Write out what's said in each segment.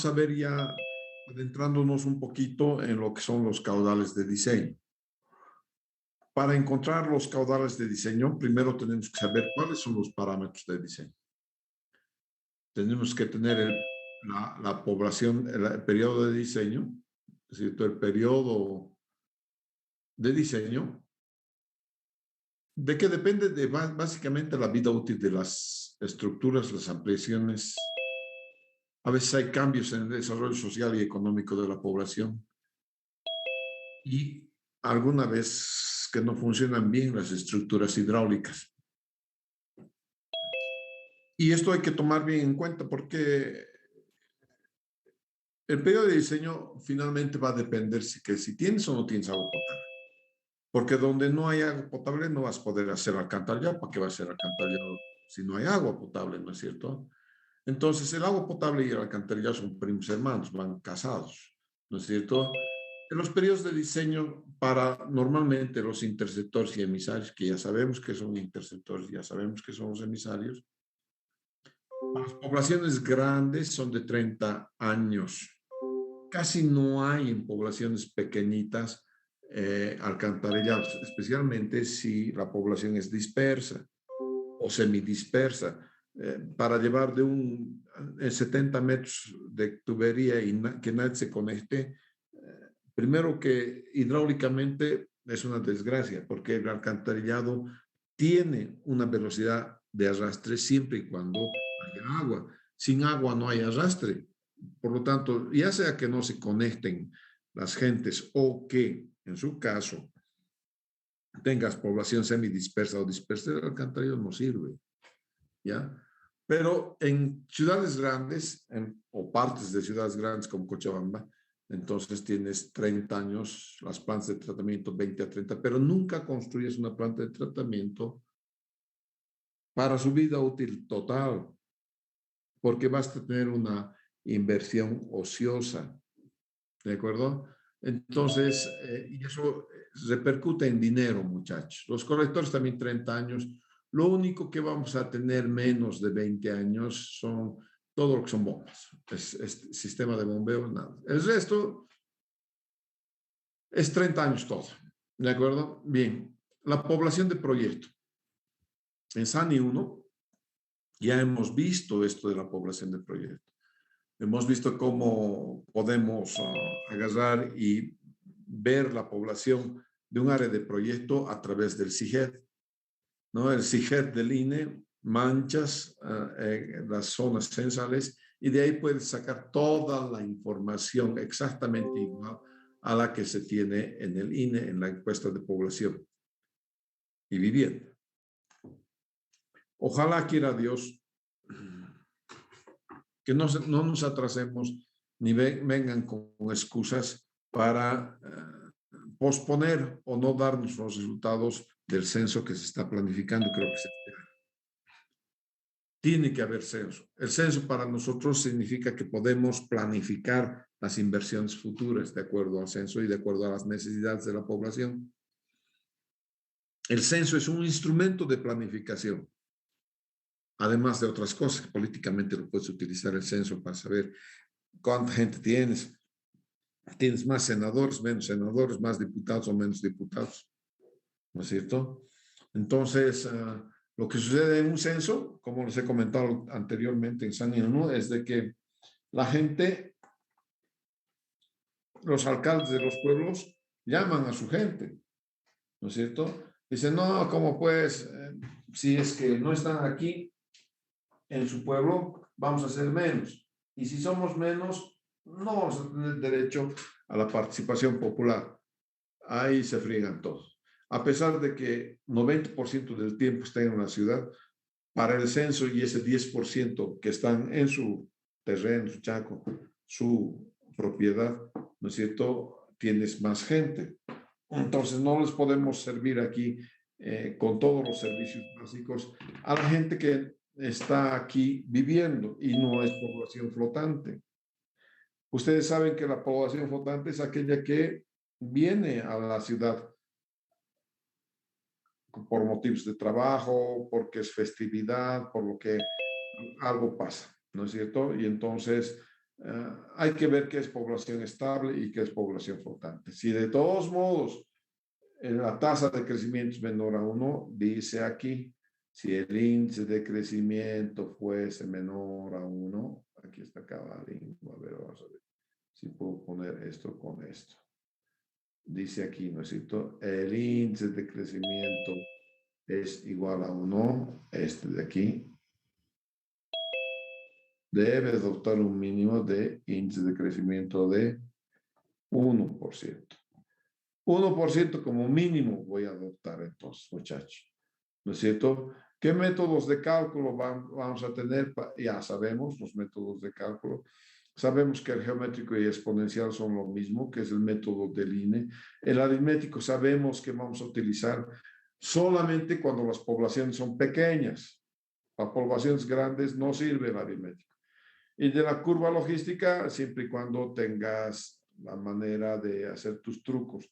vamos a ver ya, adentrándonos un poquito en lo que son los caudales de diseño. Para encontrar los caudales de diseño, primero tenemos que saber cuáles son los parámetros de diseño. Tenemos que tener la población, el periodo de diseño, es decir, el periodo de diseño, de que depende de básicamente la vida útil de las estructuras, las ampliaciones. A veces hay cambios en el desarrollo social y económico de la población y alguna vez que no funcionan bien las estructuras hidráulicas. Y esto hay que tomar bien en cuenta porque el periodo de diseño finalmente va a depender si tienes o no tienes agua potable. Porque donde no hay agua potable no vas a poder hacer alcantarillado. ¿Para qué va a ser alcantarillado si no hay agua potable, no es cierto? Entonces, el agua potable y el alcantarillado son primos hermanos, van casados, ¿no es cierto? En los periodos de diseño para normalmente los interceptores y emisarios, que ya sabemos que son interceptores, ya sabemos que son los emisarios, las poblaciones grandes son de 30 años. Casi no hay en poblaciones pequeñitas alcantarillados, especialmente si la población es dispersa o semidispersa. Para llevar de 70 metros de tubería y que nadie se conecte, primero que hidráulicamente es una desgracia, porque el alcantarillado tiene una velocidad de arrastre siempre y cuando haya agua. Sin agua no hay arrastre. Por lo tanto, ya sea que no se conecten las gentes o que, en su caso, tengas población semidispersa o dispersa, el alcantarillado no sirve, ¿ya? Pero en ciudades grandes, o partes de ciudades grandes como Cochabamba, entonces tienes 30 años, las plantas de tratamiento 20 a 30, pero nunca construyes una planta de tratamiento para su vida útil total, porque vas a tener una inversión ociosa, ¿de acuerdo? Entonces, y eso repercute en dinero, muchachos. Los colectores también 30 años. Lo único que vamos a tener menos de 20 años son todo lo que son bombas. Es sistema de bombeo, nada. El resto es 30 años todo. ¿De acuerdo? Bien. La población de proyecto. En SANI 1 ya hemos visto esto de la población de proyecto. Hemos visto cómo podemos agarrar y ver la población de un área de proyecto a través del CIGED, ¿no? El CIGED del INE, manchas las zonas censales y de ahí puedes sacar toda la información exactamente igual a la que se tiene en el INE, en la encuesta de población y vivienda. Ojalá quiera Dios que no nos atrasemos ni vengan con excusas para posponer o no darnos los resultados del censo que se está planificando, creo que se espera. Tiene que haber censo. El censo para nosotros significa que podemos planificar las inversiones futuras de acuerdo al censo y de acuerdo a las necesidades de la población. El censo es un instrumento de planificación, además de otras cosas que políticamente lo puedes utilizar el censo para saber cuánta gente tienes. Tienes más senadores, menos senadores, más diputados o menos diputados, ¿no es cierto? Entonces, lo que sucede en un censo, como les he comentado anteriormente en SANI 1, es de que la gente, los alcaldes de los pueblos, llaman a su gente, ¿no es cierto? Dicen, no, ¿cómo pues? Si es que no están aquí en su pueblo, vamos a ser menos. Y si somos menos, no vamos a tener derecho a la participación popular. Ahí se friegan todos. A pesar de que 90% del tiempo están en la ciudad, para el censo y ese 10% que están en su terreno, su chaco, su propiedad, ¿no es cierto? Tienes más gente. Entonces no les podemos servir aquí con todos los servicios básicos a la gente que está aquí viviendo y no es población flotante. Ustedes saben que la población flotante es aquella que viene a la ciudad por motivos de trabajo, porque es festividad, por lo que algo pasa, ¿no es cierto? Y entonces hay que ver qué es población estable y qué es población flotante. Si de todos modos la tasa de crecimiento es menor a 1, dice aquí, si el índice de crecimiento fuese menor a 1, aquí está cada lengua, a ver, vamos a ver si puedo poner esto con esto. Dice aquí, ¿no es cierto? El índice de crecimiento es igual a 1, este de aquí, debe adoptar un mínimo de índice de crecimiento de 1%. 1% como mínimo voy a adoptar entonces, muchachos. ¿No es cierto? ¿Qué métodos de cálculo vamos a tener? Ya sabemos los métodos de cálculo. Sabemos que el geométrico y exponencial son lo mismo, que es el método del INE. El aritmético sabemos que vamos a utilizar solamente cuando las poblaciones son pequeñas. Para poblaciones grandes no sirve el aritmético. Y de la curva logística, siempre y cuando tengas la manera de hacer tus trucos.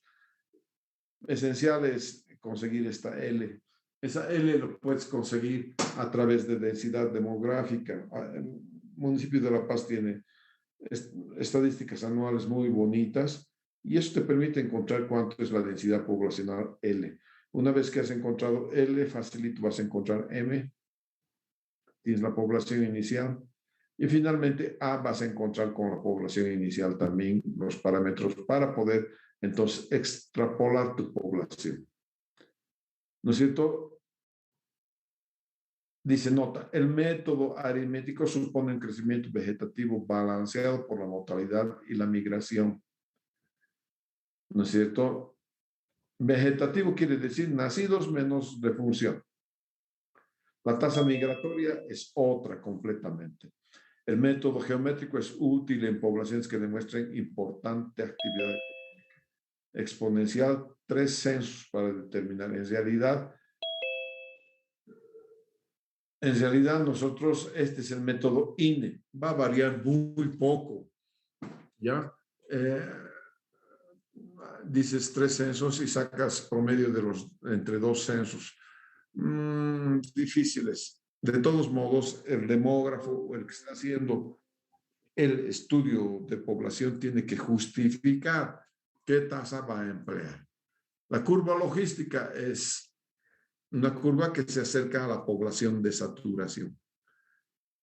Esencial es conseguir esta L. Esa L lo puedes conseguir a través de densidad demográfica. El municipio de La Paz tiene estadísticas anuales muy bonitas y eso te permite encontrar cuánto es la densidad poblacional L. Una vez que has encontrado L, facilito vas a encontrar M, tienes la población inicial, y finalmente A vas a encontrar con la población inicial también los parámetros para poder entonces extrapolar tu población. ¿No es cierto? Dice nota, el método aritmético supone un crecimiento vegetativo balanceado por la mortalidad y la migración. ¿No es cierto? Vegetativo quiere decir nacidos menos defunción. La tasa migratoria es otra completamente. El método geométrico es útil en poblaciones que demuestren importante actividad exponencial, 3 censos para determinar. En realidad nosotros, este es el método INE, va a variar muy poco, ¿ya? Dices 3 censos y sacas promedio de los entre 2 censos. Difíciles. De todos modos, el demógrafo o el que está haciendo el estudio de población tiene que justificar qué tasa va a emplear. La curva logística es una curva que se acerca a la población de saturación.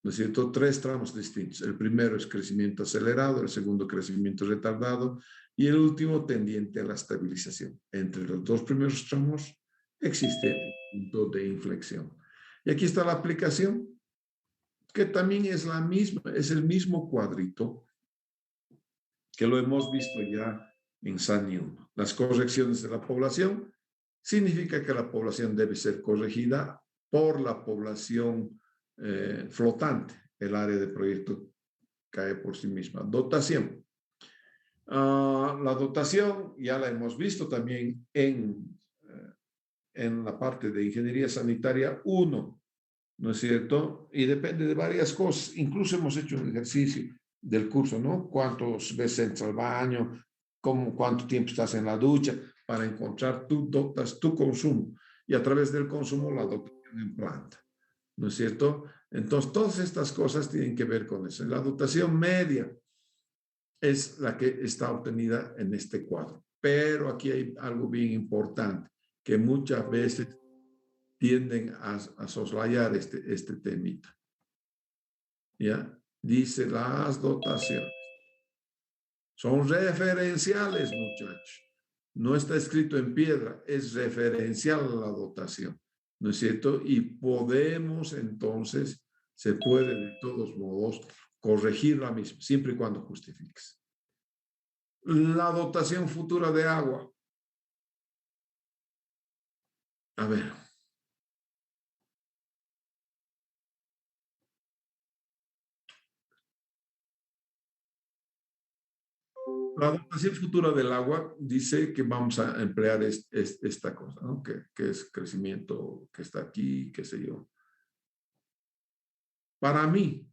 ¿No es cierto? 3 tramos distintos. El primero es crecimiento acelerado, el segundo crecimiento retardado y el último tendiente a la estabilización. Entre los 2 primeros tramos existe un punto de inflexión. Y aquí está la aplicación, que también es la misma, es el mismo cuadrito que lo hemos visto ya en SANI 1. Las correcciones de la población significa que la población debe ser corregida por la población flotante. El área de proyecto cae por sí misma. Dotación. La dotación ya la hemos visto también en la parte de ingeniería sanitaria 1, ¿no es cierto? Y depende de varias cosas. Incluso hemos hecho un ejercicio del curso, ¿no? ¿Cuántos veces entras al baño? ¿Cuánto tiempo estás en la ducha? Para encontrar tú dotas tu consumo. Y a través del consumo la dotación en planta, ¿no es cierto? Entonces, todas estas cosas tienen que ver con eso. La dotación media es la que está obtenida en este cuadro. Pero aquí hay algo bien importante, que muchas veces tienden a soslayar este temita. ¿Ya? Dice, las dotaciones son referenciales, muchachos. No está escrito en piedra, es referencial a la dotación, ¿no es cierto? Y podemos entonces, se puede de todos modos corregir la misma, siempre y cuando justifiques. La dotación futura de agua. A ver. La dotación futura del agua dice que vamos a emplear esta cosa, ¿no? Que es crecimiento que está aquí, qué sé yo. Para mí,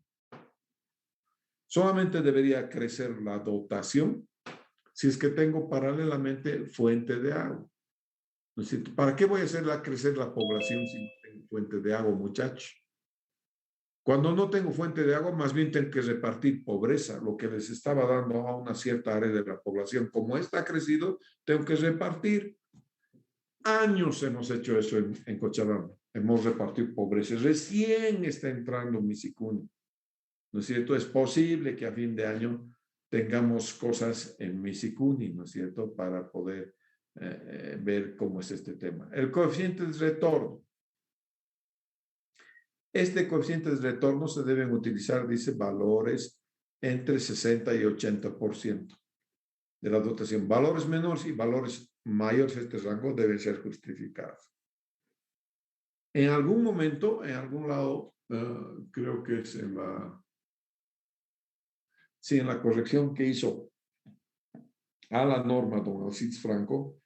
solamente debería crecer la dotación si es que tengo paralelamente fuente de agua. ¿No es cierto? ¿Para qué voy a hacerla crecer la población si no tengo fuente de agua, muchachos? Cuando no tengo fuente de agua, más bien tengo que repartir pobreza, lo que les estaba dando a una cierta área de la población. Como esta ha crecido, tengo que repartir. Años hemos hecho eso en Cochabamba. Hemos repartido pobreza. Recién está entrando Misicuni. ¿No es cierto? Es posible que a fin de año tengamos cosas en Misicuni, ¿no es cierto? Para poder ver cómo es este tema. El coeficiente de retorno. Este coeficiente de retorno se deben utilizar, dice, valores entre 60 y 80% de la dotación. Valores menores y valores mayores de este rango deben ser justificados. En algún momento, en algún lado, creo que es en la corrección que hizo a la norma don Alcides Franco,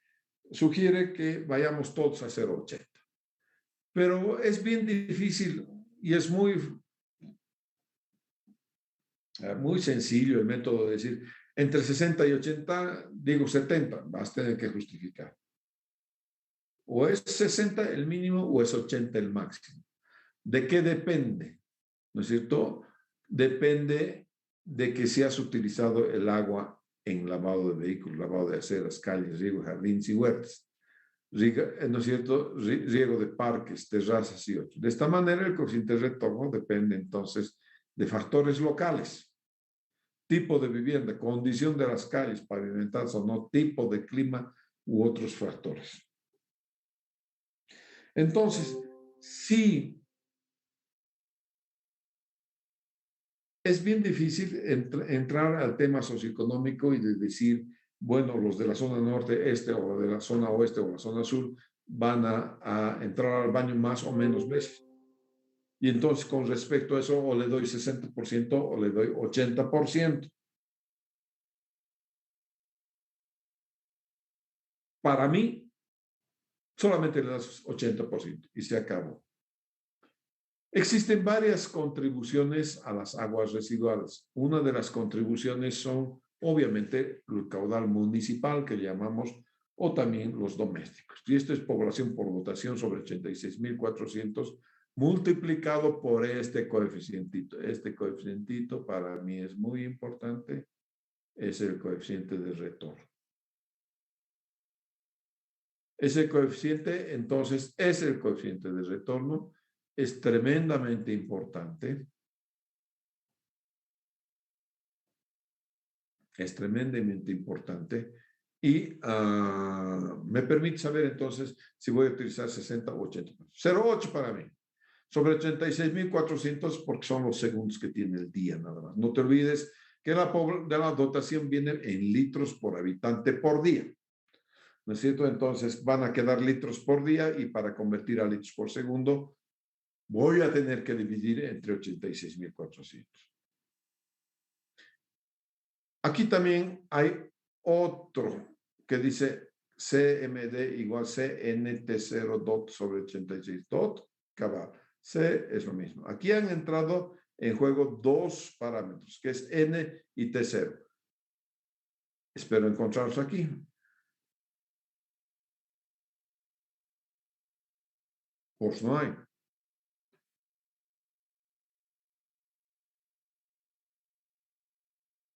sugiere que vayamos todos a 0,80. Pero es bien difícil y es muy sencillo el método de decir, entre 60 y 80, digo 70, vas a tener que justificar. O es 60 el mínimo o es 80 el máximo. ¿De qué depende? ¿No es cierto? Depende de que si has utilizado el agua en lavado de vehículos, lavado de aceras, calles, riego, jardines y huertas. ¿No es cierto? Riego de parques, terrazas y otros. De esta manera, el coeficiente de retorno depende entonces de factores locales. Tipo de vivienda, condición de las calles, pavimentadas o no, tipo de clima u otros factores. Entonces, sí, es bien difícil entrar al tema socioeconómico y de decir, bueno, los de la zona norte, este, o de la zona oeste o la zona sur van a entrar al baño más o menos veces. Y entonces, con respecto a eso, o le doy 60% o le doy 80%. Para mí, solamente le das 80% y se acabó. Existen varias contribuciones a las aguas residuales. Una de las contribuciones son, obviamente, el caudal municipal que llamamos, o también los domésticos. Y esto es población por dotación sobre 86.400 multiplicado por este coeficientito. Este coeficientito para mí es muy importante, es el coeficiente de retorno. Ese coeficiente, entonces, es el coeficiente de retorno, es tremendamente importante. Es tremendamente importante y me permite saber entonces si voy a utilizar 60 o 80. 0,8 para mí. Sobre 86.400 porque son los segundos que tiene el día nada más. No te olvides que la dotación viene en litros por habitante por día. ¿No es cierto? Entonces van a quedar litros por día y para convertir a litros por segundo voy a tener que dividir entre 86.400. Aquí también hay otro que dice CMD igual CNT0 dot sobre 86 dot cabal. C es lo mismo. Aquí han entrado en juego dos parámetros, que es N y T0. Espero encontrarlos aquí. Pues no hay.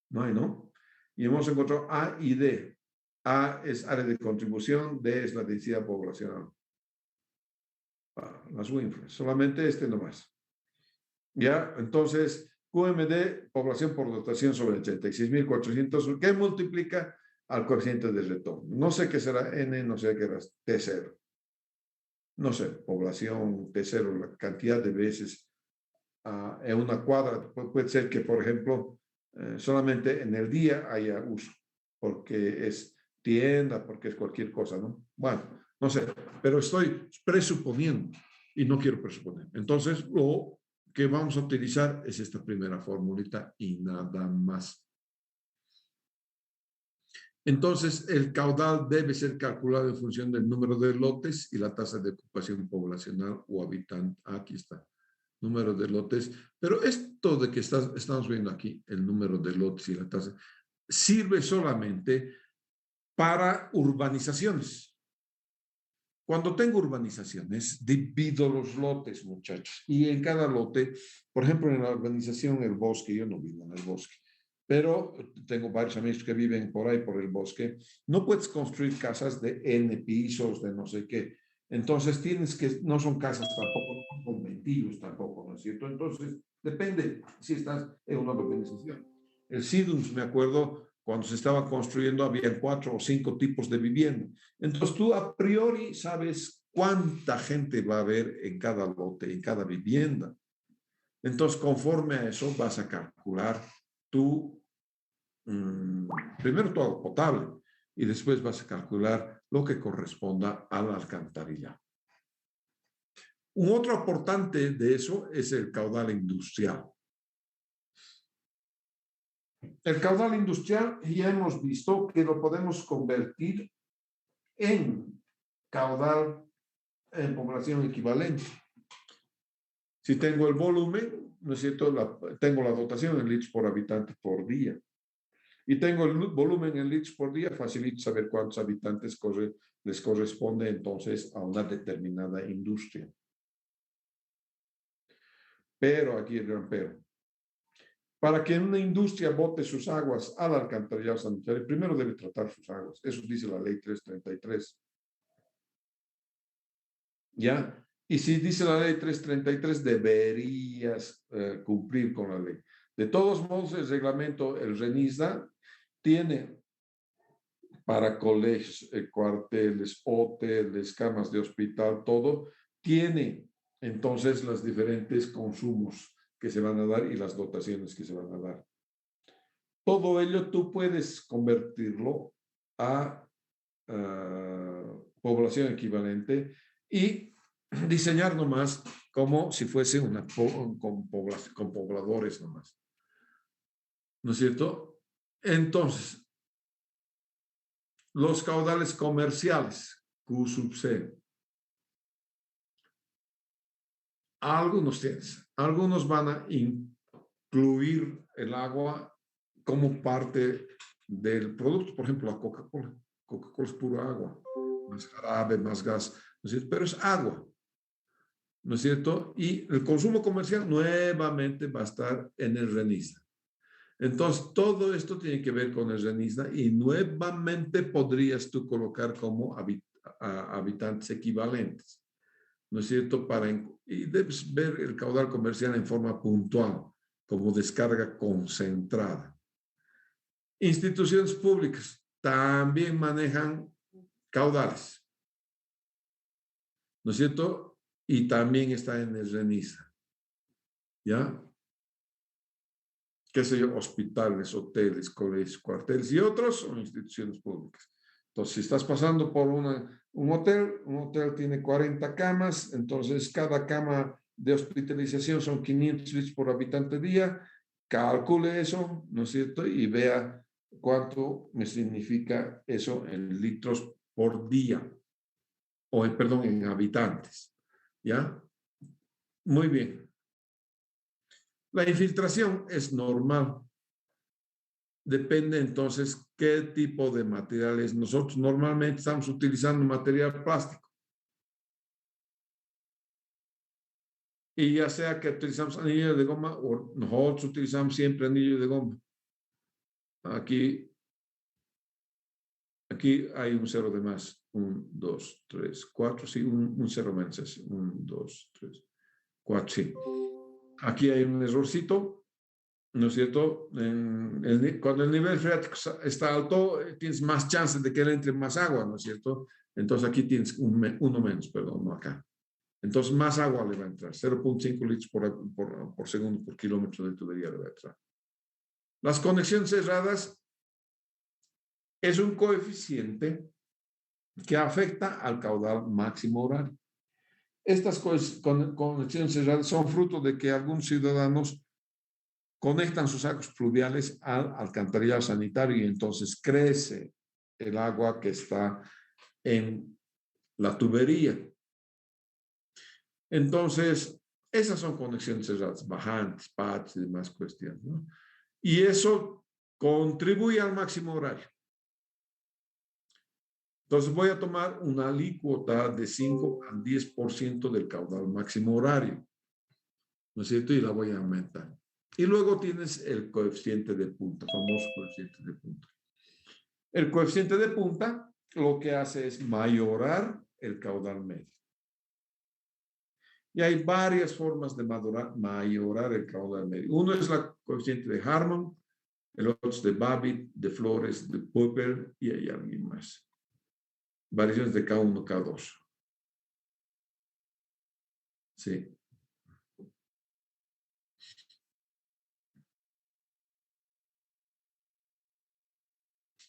No hay, ¿no? Y hemos encontrado A y D. A es área de contribución, D es la densidad poblacional. Las WINFRE, solamente este nomás. Ya, entonces, QMD, población por dotación sobre 86.400, ¿qué multiplica al coeficiente de retorno? No sé qué será N, no sé qué será T0. No sé, población T0, la cantidad de veces en una cuadra. Puede ser que, por ejemplo, solamente en el día haya uso, porque es tienda, porque es cualquier cosa, ¿no? Bueno, no sé, pero estoy presuponiendo y no quiero presuponer. Entonces, lo que vamos a utilizar es esta primera formulita y nada más. Entonces, el caudal debe ser calculado en función del número de lotes y la tasa de ocupación poblacional o habitante. Aquí está, número de lotes. Pero esto de que estamos viendo aquí, el número de lotes y la tasa, sirve solamente para urbanizaciones. Cuando tengo urbanizaciones, divido los lotes, muchachos. Y en cada lote, por ejemplo, en la urbanización El Bosque, yo no vivo en el bosque, pero tengo varios amigos que viven por ahí, por el bosque. No puedes construir casas de N pisos, de no sé qué. Entonces tienes que, no son casas tampoco, no son conventillos tampoco, ¿no es cierto? Entonces, depende si estás en una urbanización. El Sidums, me acuerdo, cuando se estaba construyendo, había 4 o 5 tipos de vivienda. Entonces tú a priori sabes cuánta gente va a haber en cada lote, en cada vivienda. Entonces, conforme a eso, vas a calcular tu, primero tu agua potable y después vas a calcular lo que corresponda al alcantarillado. Un otro aportante de eso es el caudal industrial. El caudal industrial ya hemos visto que lo podemos convertir en caudal en población equivalente. Si tengo el volumen, ¿no es cierto? Tengo la dotación en litros por habitante por día. Y tengo el volumen en litros por día, facilito saber cuántos habitantes les corresponde entonces a una determinada industria. Pero aquí el gran pero. Para que una industria bote sus aguas al alcantarillado sanitario, primero debe tratar sus aguas. Eso dice la ley 333. ¿Ya? Y si dice la ley 333, deberías cumplir con la ley. De todos modos, el reglamento, el RENISDA, tiene para colegios, cuarteles, hoteles, camas de hospital, todo, tiene entonces los diferentes consumos que se van a dar y las dotaciones que se van a dar. Todo ello tú puedes convertirlo a población equivalente y diseñar nomás como si fuese con pobladores nomás. ¿No es cierto? Entonces, los caudales comerciales, Q sub C. Algunos van a incluir el agua como parte del producto. Por ejemplo, la Coca-Cola. Coca-Cola es pura agua. Más jarabe, más gas. ¿No es cierto? Pero es agua. ¿No es cierto? Y el consumo comercial nuevamente va a estar en el RENISDA. Entonces, todo esto tiene que ver con el RENISDA y nuevamente podrías tú colocar como habitantes equivalentes, ¿no es cierto? Y debes ver el caudal comercial en forma puntual, como descarga concentrada. Instituciones públicas también manejan caudales, ¿no es cierto? Y también está en el RENISDA, ¿ya? Qué sé yo, hospitales, hoteles, colegios, cuarteles y otros son instituciones públicas. Entonces, si estás pasando por un hotel tiene 40 camas, entonces cada cama de hospitalización son 500 litros por habitante día, calcule eso, ¿no es cierto? Y vea cuánto me significa eso en litros por día, perdón, en habitantes, ¿ya? Muy bien. La infiltración es normal. Depende entonces qué tipo de materiales. Nosotros normalmente estamos utilizando material plástico. Y ya sea que utilizamos anillo de goma o nosotros utilizamos siempre anillo de goma. Aquí hay un cero de más. 1, 2, 3, 4. Sí, un cero menos. 1, 2, 3, 4. Sí. Aquí hay un errorcito. ¿No es cierto? Cuando el nivel freático está alto, tienes más chances de que le entre más agua, ¿no es cierto? Entonces aquí tienes uno menos, perdón, no acá. Entonces más agua le va a entrar, 0.5 litros por segundo por kilómetro de tubería le va a entrar. Las conexiones cerradas es un coeficiente que afecta al caudal máximo horario. Estas conexiones cerradas son fruto de que algunos ciudadanos conectan sus aguas pluviales al alcantarillado sanitario y entonces crece el agua que está en la tubería. Entonces, esas son conexiones cerradas, bajantes, patios y demás cuestiones, ¿no? Y eso contribuye al máximo horario. Entonces voy a tomar una alícuota de 5 al 10% del caudal máximo horario, ¿no es cierto? Y la voy a aumentar. Y luego tienes el coeficiente de punta, famoso coeficiente de punta. El coeficiente de punta lo que hace es mayorar el caudal medio. Y hay varias formas de mayorar el caudal medio. Uno es el coeficiente de Harmon, el otro es de Babbitt, de Flores, de Popper, y hay alguien más. Variaciones de K1, K2. Sí.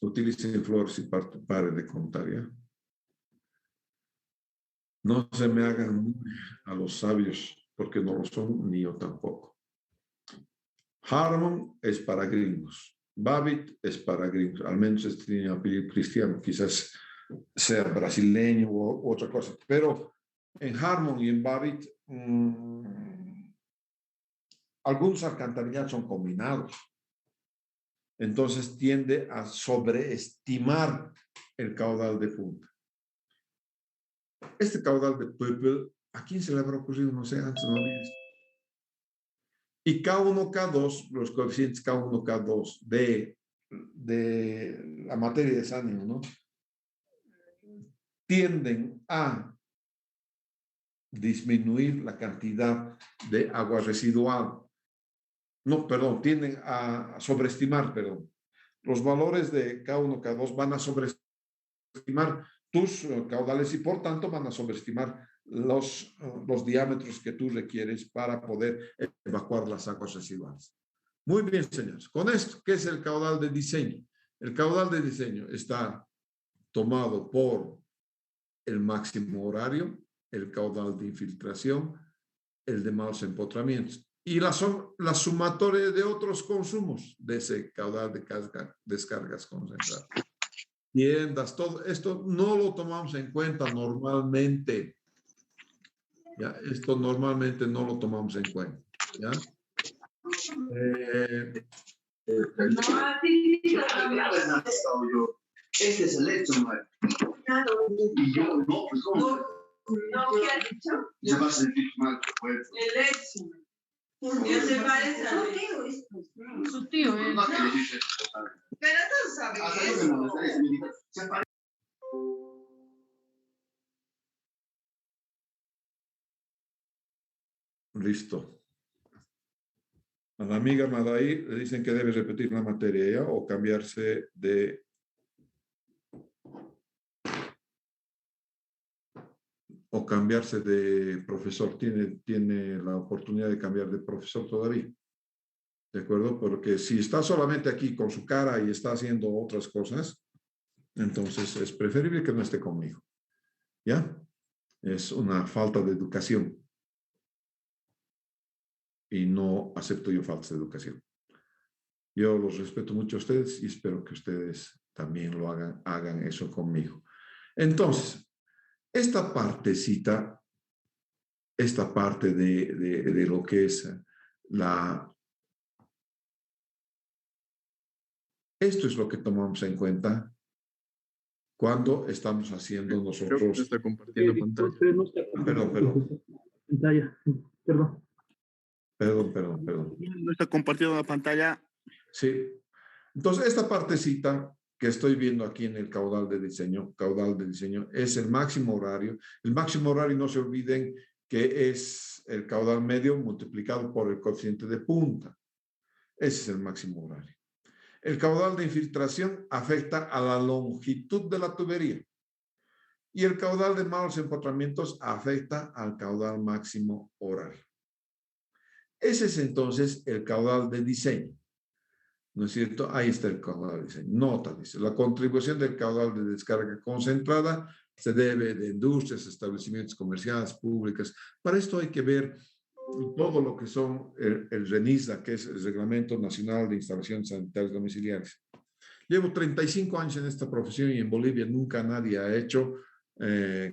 Utilicen Flores y pare de contar, ¿ya? No se me hagan a los sabios, porque no lo son, ni yo tampoco. Harmon es para gringos. Babbitt es para gringos. Al menos tiene apellido cristiano. Quizás sea brasileño o otra cosa. Pero en Harmon y en Babbitt, algunos alcantarillados son combinados. Entonces tiende a sobreestimar el caudal de punta. Este caudal de Pöppel, ¿a quién se le habrá ocurrido? No sé, antes no había esto. Y K1, K2, los coeficientes K1, K2 de la materia de Sánimo, ¿no? Tienden a disminuir la cantidad de agua residual. No, perdón, tienden a sobreestimar, perdón. Los valores de K1, K2 van a sobreestimar tus caudales y por tanto van a sobreestimar los diámetros que tú requieres para poder evacuar las aguas residuales. Muy bien, señores. Con esto, ¿qué es el caudal de diseño? El caudal de diseño está tomado por el máximo horario, el caudal de infiltración, el de malos empotramientos y la sumatoria de otros consumos de ese caudal de descargas concentradas. Tiendas, todo esto no lo tomamos en cuenta normalmente. ¿Ya? Esto normalmente no lo tomamos en cuenta. ¿Ya? Este es el hecho, man. Y yo, no, pues ¿cómo? No, ¿qué has dicho? Se va a sentir mal, pues. El hecho. Ya se parece a su tío. No, que le dice, Pero tú sabes hasta yo me molestaría si me dijo, se parece. Listo. A la amiga Madaí le dicen que debe repetir la materia, ¿ya? O cambiarse de... O cambiarse de profesor. Tiene la oportunidad de cambiar de profesor todavía. ¿De acuerdo? Porque si está solamente aquí con su cara y está haciendo otras cosas, entonces es preferible que no esté conmigo. ¿Ya? Es una falta de educación. Y no acepto yo faltas de educación. Yo los respeto mucho a ustedes y espero que ustedes también lo hagan eso conmigo. Entonces, esta partecita, esta parte de lo que es la... Esto es lo que tomamos en cuenta cuando estamos haciendo nosotros... Creo que está compartiendo pantalla. Perdón. Pantalla, perdón. Perdón. No está compartiendo la pantalla. Sí. Entonces, esta partecita que estoy viendo aquí en el caudal de diseño es el máximo horario. El máximo horario, no se olviden que es el caudal medio multiplicado por el coeficiente de punta. Ese es el máximo horario. El caudal de infiltración afecta a la longitud de la tubería. Y el caudal de malos empotramientos afecta al caudal máximo horario. Ese es entonces el caudal de diseño. ¿No es cierto? Ahí está el caudal de diseño. Nota, dice, la contribución del caudal de descarga concentrada se debe de industrias, establecimientos comerciales, públicas. Para esto hay que ver todo lo que son el RENISA, que es el Reglamento Nacional de Instalaciones Sanitarias Domiciliarias. Llevo 35 años en esta profesión y en Bolivia nunca nadie ha hecho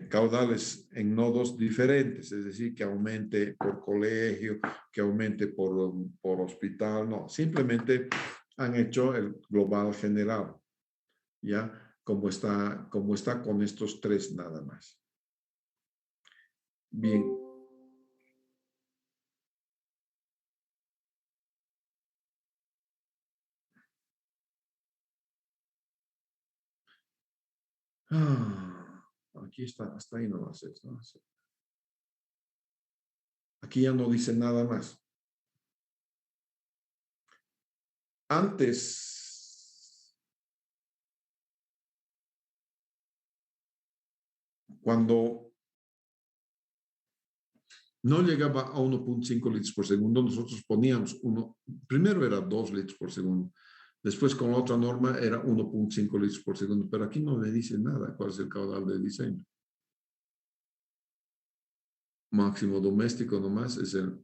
caudales en nodos diferentes, es decir, que aumente por colegio, que aumente por hospital, no, simplemente han hecho el global general, ¿ya? como está con estos tres nada más. Bien. Aquí está, hasta ahí no va a ser, ¿no? Aquí ya no dice nada más. Antes, cuando no llegaba a 1.5 litros por segundo, nosotros poníamos primero era 2 litros por segundo, después con la otra norma era 1.5 litros por segundo, pero aquí no le dice nada cuál es el caudal de diseño. Máximo doméstico nomás es el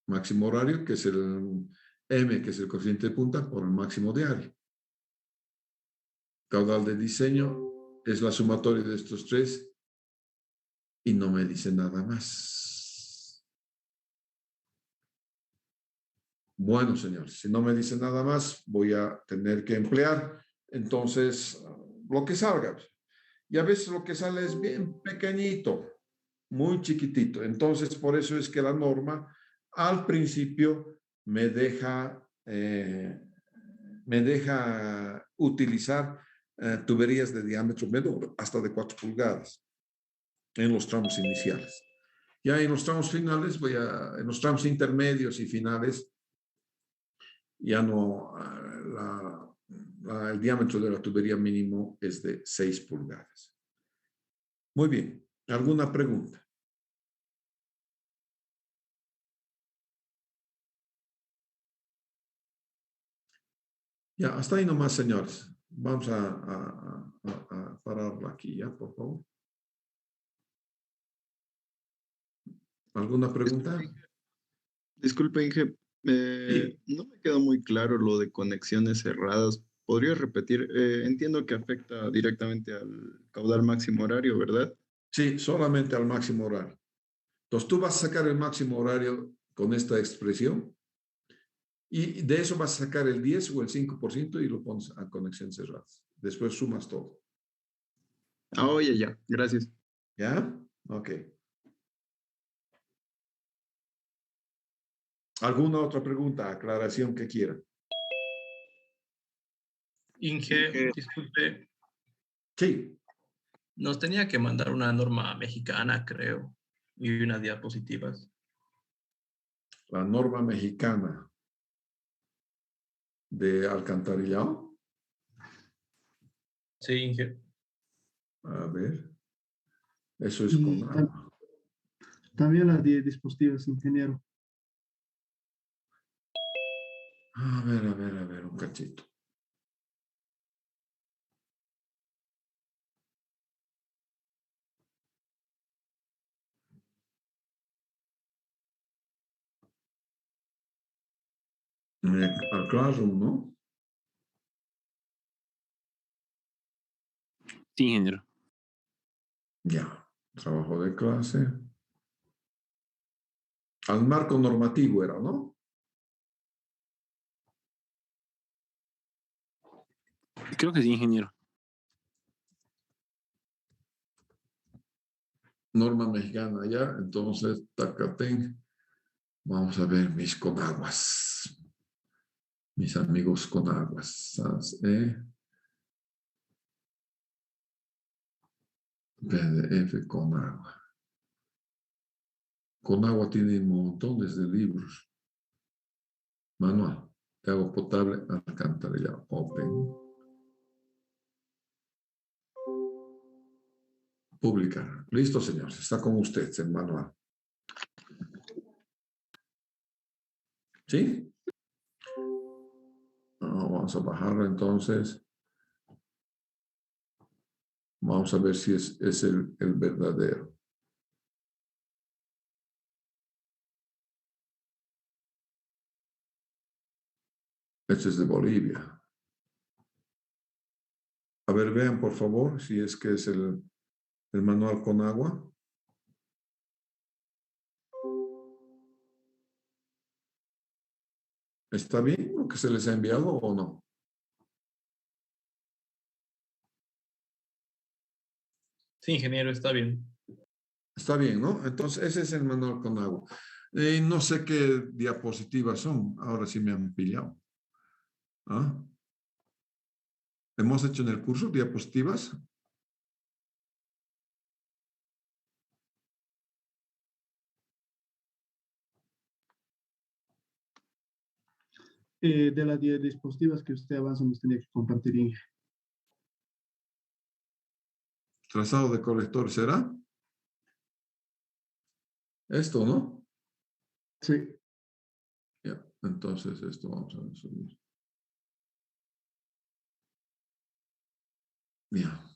máximo horario, que es el M, que es el coeficiente de punta, por el máximo diario. Caudal de diseño es la sumatoria de estos tres y no me dice nada más. Bueno, señores, si no me dice nada más, voy a tener que emplear entonces lo que salga. Y a veces lo que sale es bien pequeñito, muy chiquitito. Entonces, por eso es que la norma al principio me deja utilizar tuberías de diámetro menor, hasta de 4 pulgadas, en los tramos iniciales. Ya en los tramos finales, en los tramos intermedios y finales, ya no, el diámetro de la tubería mínimo es de 6 pulgadas. Muy bien, ¿alguna pregunta? Ya, hasta ahí nomás, señores. Vamos a pararlo aquí, ya, por favor. ¿Alguna pregunta? Disculpe, Inge, Sí. no me quedó muy claro lo de conexiones cerradas. ¿Podría repetir? Entiendo que afecta directamente al caudal máximo horario, ¿verdad? Sí, solamente al máximo horario. Entonces, tú vas a sacar el máximo horario con esta expresión y de eso vas a sacar el 10 o el 5% y lo pones a conexiones cerradas. Después sumas todo. Ah, oye, ya, gracias. ¿Ya? Ok. ¿Alguna otra pregunta, aclaración que quiera? Inge, disculpe, Sí. nos tenía que mandar una norma mexicana, creo, y unas diapositivas. La norma mexicana de alcantarillado. Sí, Inge. A ver. Eso es Y con agua. también las de dispositivos, ingeniero. A ver, un cachito. Al Classroom, ¿no? Sí, ingeniero. Ya. Trabajo de clase. Al marco normativo era, ¿no? Creo que sí, ingeniero. Norma mexicana ya. Entonces, Tacatén. Vamos a ver mis conaguas. Mis amigos conaguas. PDF Conagua. Conagua tiene montones de libros. Manual de agua potable, alcantarillado. Open. Publicar. Listo, señores. Está con ustedes el manual. ¿Sí? Vamos a bajarlo entonces. Vamos a ver si es el verdadero. Este es de Bolivia. A ver, vean por favor si es que es el manual con agua. ¿Está bien lo que se les ha enviado o no? Sí, ingeniero, está bien. Está bien, ¿no? Entonces, ese es el manual con agua. No sé qué diapositivas son. Ahora sí me han pillado. ¿Ah? ¿Hemos hecho en el curso diapositivas? De las 10 dispositivas que usted avanza, nos tenía que compartir, Inge. Trazado de colector, ¿será? Esto, ¿no? Sí. Ya, entonces esto vamos a subir. Ya.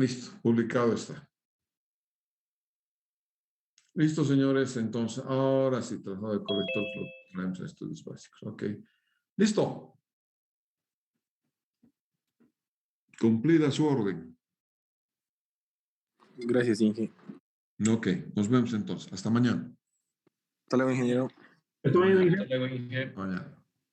Listo, publicado está. Listo, señores. Entonces, ahora sí, trazado de colector, traemos a estudios básicos. Ok. Listo. Cumplida su orden. Gracias, Inge. Ok, nos vemos entonces. Hasta mañana. Hasta luego, ingeniero. Hasta luego, Inge. Mañana.